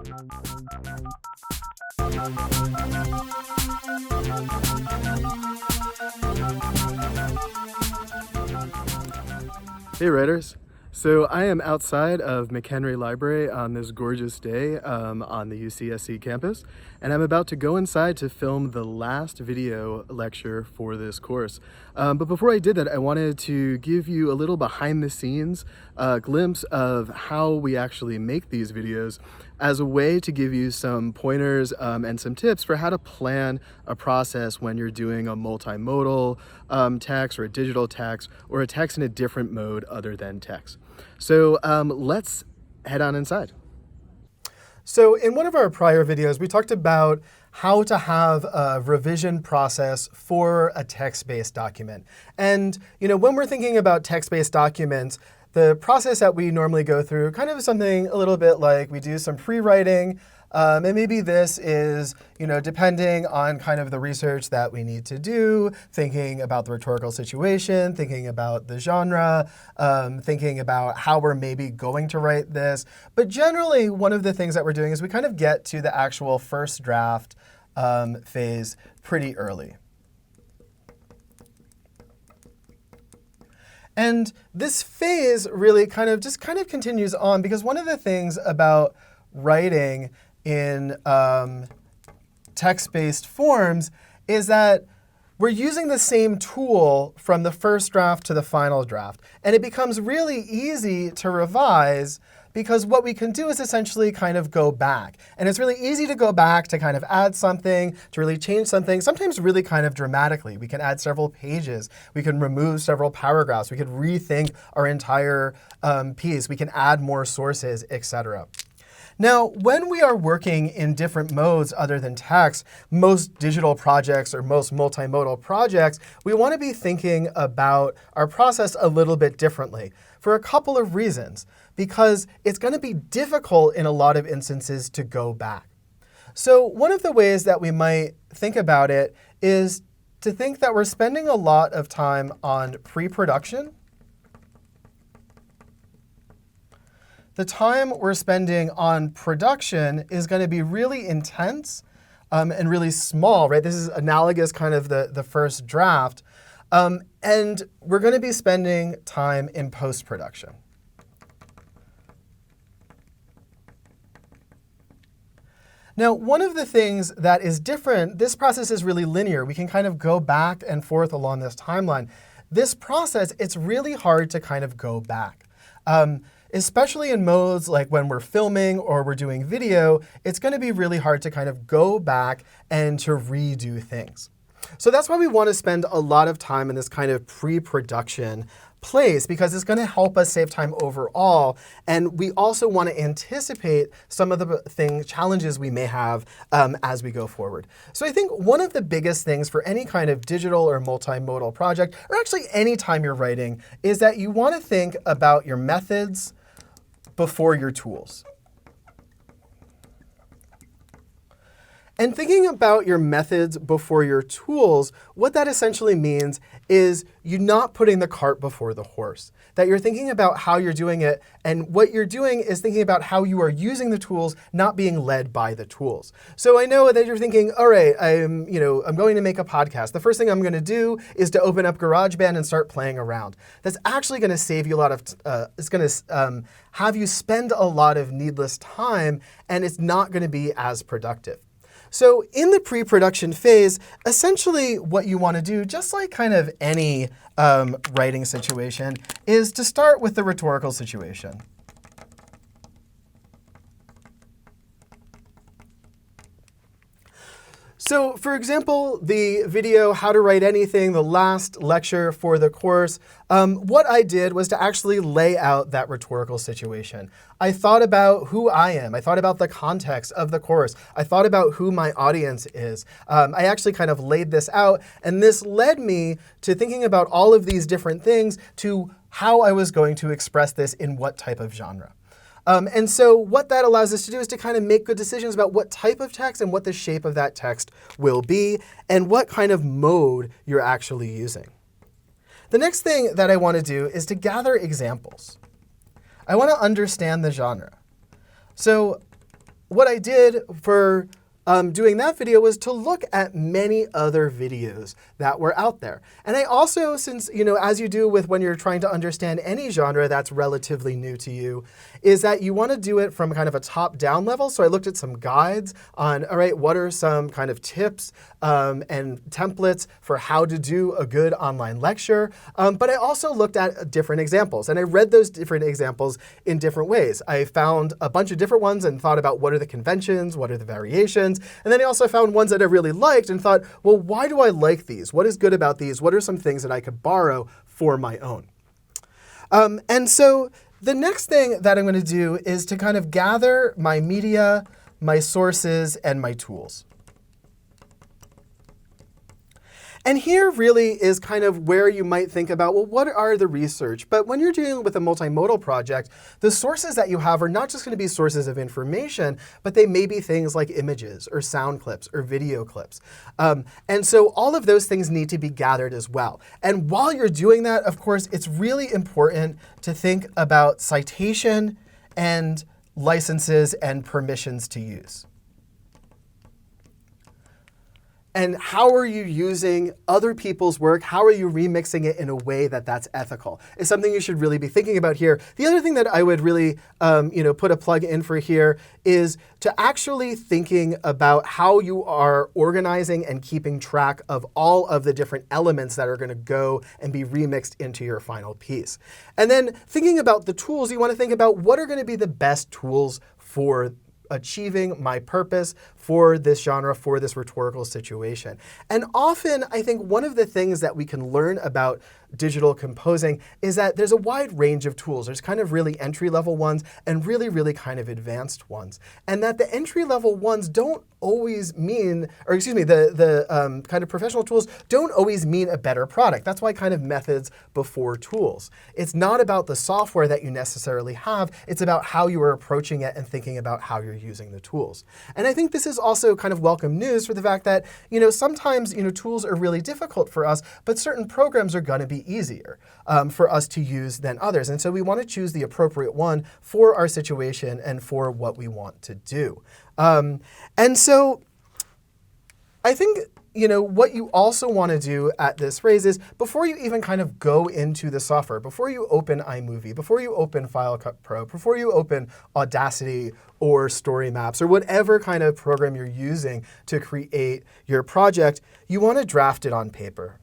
Hey writers! So I am outside of McHenry Library on this gorgeous day on the UCSC campus, and I'm about to go inside to film the last video lecture for this course. But before I did that, I wanted to give you a little behind the scenes glimpse of how we actually make these videos as a way to give you some pointers and some tips for how to plan a process when you're doing a multimodal text or a digital text or a text in a different mode other than text. So let's head on inside. So in one of our prior videos, we talked about how to have a revision process for a text-based document. And when we're thinking about text-based documents, the process that we normally go through kind of is something a little bit like we do some pre-writing, and maybe this is, depending on kind of the research that we need to do, thinking about the rhetorical situation, thinking about the genre, thinking about how we're maybe going to write this. But generally, one of the things that we're doing is we kind of get to the actual first draft phase pretty early. And this phase really kind of continues on, because one of the things about writing in text-based forms is that we're using the same tool from the first draft to the final draft. And it becomes really easy to revise because what we can do is essentially kind of go back. And it's really easy to go back to kind of add something, to really change something, sometimes really kind of dramatically. We can add several pages. We can remove several paragraphs. We could rethink our entire piece. We can add more sources, etc. Now, when we are working in different modes other than text, most digital projects or most multimodal projects, we want to be thinking about our process a little bit differently for a couple of reasons. Because it's going to be difficult in a lot of instances to go back. So one of the ways that we might think about it is to think that we're spending a lot of time on pre-production. The time we're spending on production is going to be really intense and really small, right? This is analogous kind of the first draft. And we're going to be spending time in post-production. Now, one of the things that is different, this process is really linear. We can kind of go back and forth along this timeline. This process, it's really hard to kind of go back. Especially in modes like when we're filming or we're doing video, it's going to be really hard to kind of go back and to redo things. So that's why we want to spend a lot of time in this kind of pre-production place, because it's going to help us save time overall. And we also want to anticipate some of the challenges we may have as we go forward. So I think one of the biggest things for any kind of digital or multimodal project, or actually any time you're writing, is that you want to think about your methods before your tools. And thinking about your methods before your tools, what that essentially means is you're not putting the cart before the horse. That you're thinking about how you're doing it, and what you're doing is thinking about how you are using the tools, not being led by the tools. So I know that you're thinking, all right, I'm going to make a podcast. The first thing I'm going to do is to open up GarageBand and start playing around. That's actually going to save you a lot of, it's going to have you spend a lot of needless time, and it's not going to be as productive. So in the pre-production phase, essentially what you want to do, just like kind of any writing situation, is to start with the rhetorical situation. So for example, the video, How to Write Anything, the last lecture for the course, what I did was to actually lay out that rhetorical situation. I thought about who I am. I thought about the context of the course. I thought about who my audience is. I actually kind of laid this out, and this led me to thinking about all of these different things to how I was going to express this in what type of genre. And so what that allows us to do is to kind of make good decisions about what type of text and what the shape of that text will be, and what kind of mode you're actually using. The next thing that I want to do is to gather examples. I want to understand the genre. So what I did for doing that video was to look at many other videos that were out there. And I also, since, as you do with when you're trying to understand any genre that's relatively new to you, is that you want to do it from kind of a top-down level. So I looked at some guides on, all right, what are some kind of tips and templates for how to do a good online lecture. But I also looked at different examples, and I read those different examples in different ways. I found a bunch of different ones and thought about what are the conventions, what are the variations, and then I also found ones that I really liked and thought, well, why do I like these? What is good about these? What are some things that I could borrow for my own? And so the next thing that I'm going to do is to kind of gather my media, my sources, and my tools. And here really is kind of where you might think about, well, what are the research? But when you're dealing with a multimodal project, the sources that you have are not just going to be sources of information, but they may be things like images or sound clips or video clips. And so all of those things need to be gathered as well. And while you're doing that, of course, it's really important to think about citation and licenses and permissions to use. And how are you using other people's work? How are you remixing it in a way that that's ethical? Is something you should really be thinking about here. The other thing that I would really put a plug in for here is to actually thinking about how you are organizing and keeping track of all of the different elements that are going to go and be remixed into your final piece. And then thinking about the tools, you want to think about what are going to be the best tools for achieving my purpose for this genre, for this rhetorical situation. And often, I think one of the things that we can learn about digital composing is that there's a wide range of tools. There's kind of really entry-level ones and really, really kind of advanced ones. And that the entry-level ones don't always mean, or excuse me, the kind of professional tools don't always mean a better product. That's why kind of methods before tools. It's not about the software that you necessarily have. It's about how you are approaching it and thinking about how you're using the tools. And I think this is also kind of welcome news for the fact that, sometimes, tools are really difficult for us, but certain programs are going to be easier for us to use than others. And so we want to choose the appropriate one for our situation and for what we want to do. And so I think what you also want to do at this phase is before you even kind of go into the software, before you open iMovie, before you open Final Cut Pro, before you open Audacity or Story Maps or whatever kind of program you're using to create your project, you want to draft it on paper.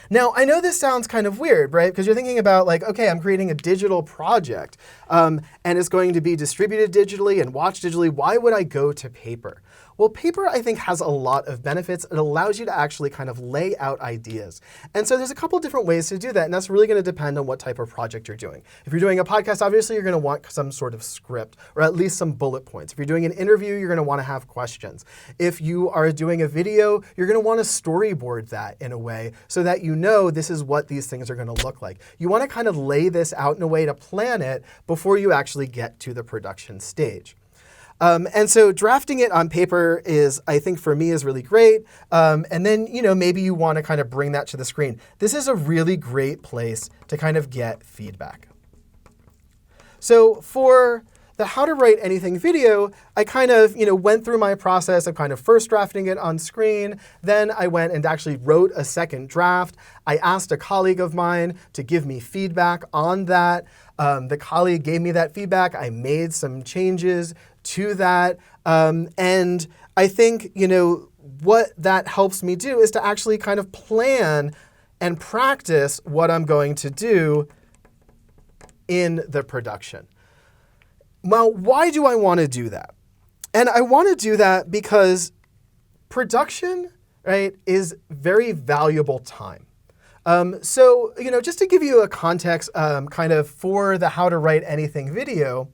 Now, I know this sounds kind of weird, right? Because you're thinking about like, okay, I'm creating a digital project and it's going to be distributed digitally and watched digitally. Why would I go to paper? Well, paper, I think, has a lot of benefits. It allows you to actually kind of lay out ideas. And so there's a couple different ways to do that, and that's really going to depend on what type of project you're doing. If you're doing a podcast, obviously, you're going to want some sort of script, or at least some bullet points. If you're doing an interview, you're going to want to have questions. If you are doing a video, you're going to want to storyboard that in a way so that you know this is what these things are going to look like. You want to kind of lay this out in a way to plan it before you actually get to the production stage. And so drafting it on paper is, I think for me, is really great. And then, maybe you want to kind of bring that to the screen. This is a really great place to kind of get feedback. So for the How to Write Anything video, I kind of, went through my process of kind of first drafting it on screen. Then I went and actually wrote a second draft. I asked a colleague of mine to give me feedback on that. The colleague gave me that feedback. I made some changes to that. And I think, what that helps me do is to actually kind of plan and practice what I'm going to do in the production. Well, why do I want to do that? And I want to do that because production, right, is very valuable time. So, just to give you a context kind of for the How to Write Anything video,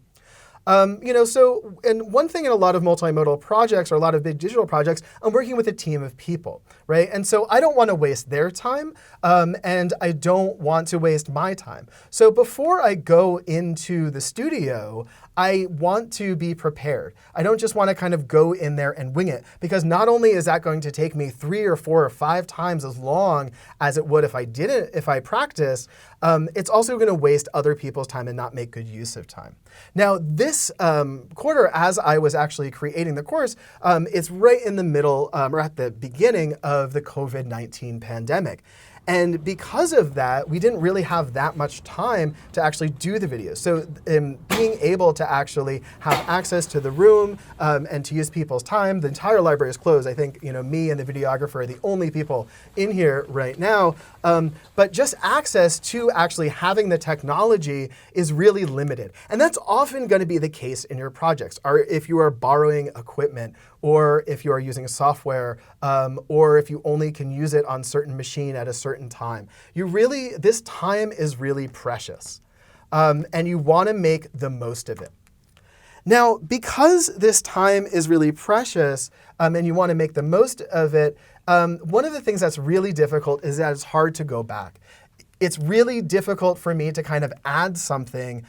and one thing in a lot of multimodal projects or a lot of big digital projects, I'm working with a team of people, right? And so I don't want to waste their time, and I don't want to waste my time. So before I go into the studio, I want to be prepared. I don't just want to kind of go in there and wing it, because not only is that going to take me 3 or 4 or 5 times as long as it would if I practiced, it's also going to waste other people's time and not make good use of time. Now, this quarter, as I was actually creating the course, it's right in the middle, or at the beginning of the COVID-19 pandemic. And because of that, we didn't really have that much time to actually do the videos. So being able to actually have access to the room and to use people's time, the entire library is closed. I think me and the videographer are the only people in here right now. But just access to actually having the technology is really limited. And that's often going to be the case in your projects, or if you are borrowing equipment, or if you are using software, or if you only can use it on certain machine at a certain time. This time is really precious, and you want to make the most of it. Now, because this time is really precious, and you want to make the most of it, one of the things that's really difficult is that it's hard to go back. It's really difficult for me to kind of add something,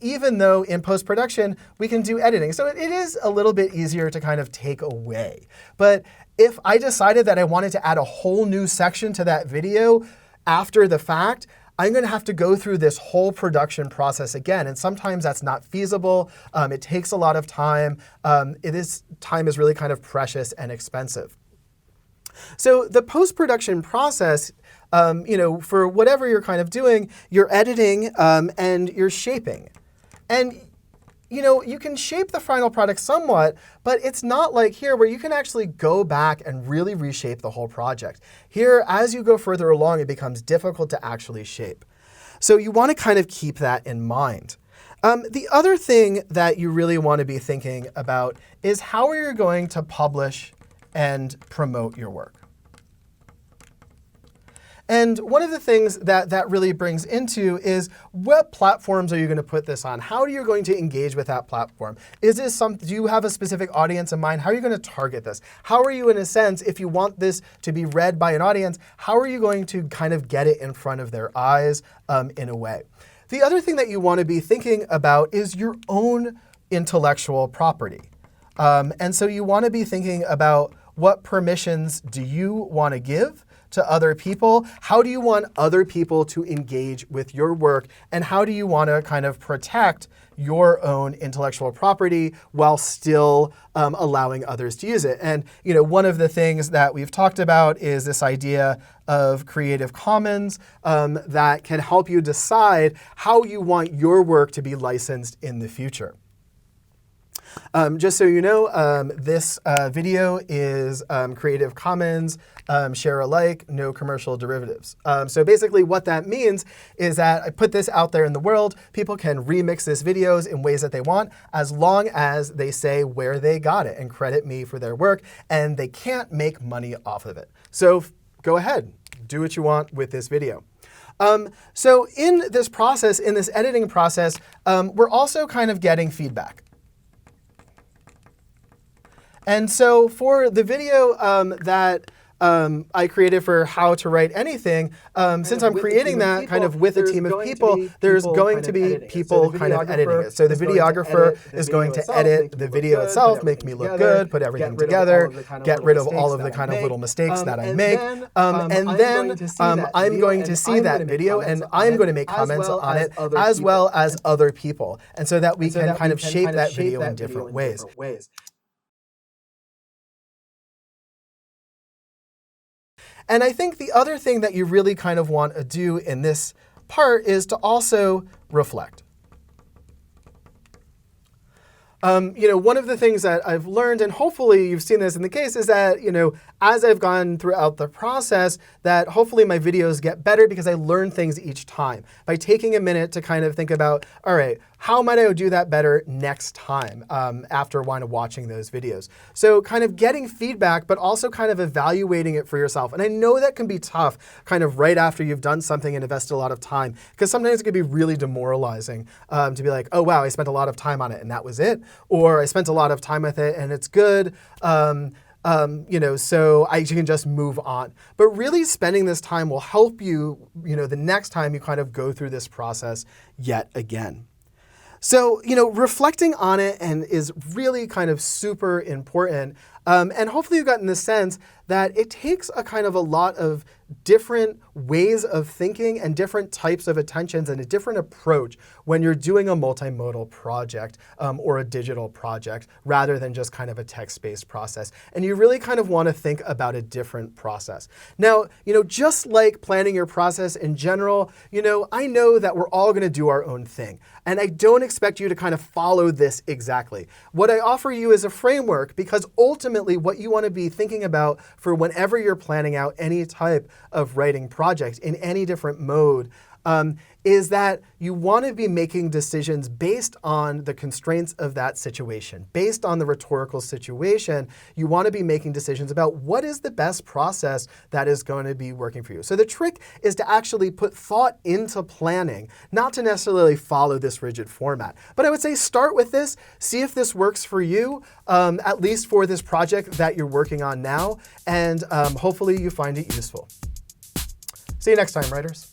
even though in post-production we can do editing. So it is a little bit easier to kind of take away. But if I decided that I wanted to add a whole new section to that video after the fact, I'm going to have to go through this whole production process again. And sometimes that's not feasible. It takes a lot of time. Time is really kind of precious and expensive. So the post-production process, for whatever you're kind of doing, you're editing and you're shaping. And you can shape the final product somewhat, but it's not like here where you can actually go back and really reshape the whole project. Here, as you go further along, it becomes difficult to actually shape. So you want to kind of keep that in mind. The other thing that you really want to be thinking about is how are you going to publish and promote your work. And one of the things that really brings into is what platforms are you going to put this on? How are you going to engage with that platform? Do you have a specific audience in mind? How are you going to target this? How are you, in a sense, if you want this to be read by an audience, how are you going to kind of get it in front of their eyes in a way? The other thing that you want to be thinking about is your own intellectual property. And so you want to be thinking about what permissions do you want to give to other people? How do you want other people to engage with your work? And how do you want to kind of protect your own intellectual property while still allowing others to use it? And one of the things that we've talked about is this idea of Creative Commons that can help you decide how you want your work to be licensed in the future. Just so you know, this video is Creative Commons, share alike, no commercial derivatives. So basically what that means is that I put this out there in the world. People can remix this videos in ways that they want, as long as they say where they got it and credit me for their work, and they can't make money off of it. So go ahead, do what you want with this video. So in this process, in this editing process, we're also kind of getting feedback. And so for the video that I created for how to write anything, since I'm creating that kind of with a team of people, there's going to be people kind of editing it. So the videographer is going to edit the video itself, make me look good, put everything together, get rid of all of the kind of little mistakes that I make. And then I'm going to see that video, and I'm going to make comments on it, as well as other people. And so that we can kind of shape that video in different ways. And I think the other thing that you really kind of want to do in this part is to also reflect. One of the things that I've learned, and hopefully you've seen this in the case, is that, as I've gone throughout the process, that hopefully my videos get better because I learn things each time. By taking a minute to kind of think about, all right, how might I do that better next time after watching those videos? So kind of getting feedback, but also kind of evaluating it for yourself. And I know that can be tough kind of right after you've done something and invested a lot of time, because sometimes it can be really demoralizing to be like, oh, wow, I spent a lot of time on it and that was it. Or I spent a lot of time with it and it's good. So you can just move on. But really spending this time will help you, the next time you kind of go through this process yet again. So, reflecting on it and is really kind of super important. And hopefully you've gotten the sense that it takes a kind of a lot of different ways of thinking and different types of attentions and a different approach when you're doing a multimodal project or a digital project rather than just kind of a text-based process. And you really kind of want to think about a different process. Now, just like planning your process in general, I know that we're all going to do our own thing. And I don't expect you to kind of follow this exactly. What I offer you is a framework because ultimately what you want to be thinking about for whenever you're planning out any type of writing project in any different mode is that you want to be making decisions based on the constraints of that situation. Based on the rhetorical situation, you want to be making decisions about what is the best process that is going to be working for you. So the trick is to actually put thought into planning, not to necessarily follow this rigid format. But I would say start with this, see if this works for you, at least for this project that you're working on now, and hopefully you find it useful. See you next time, writers.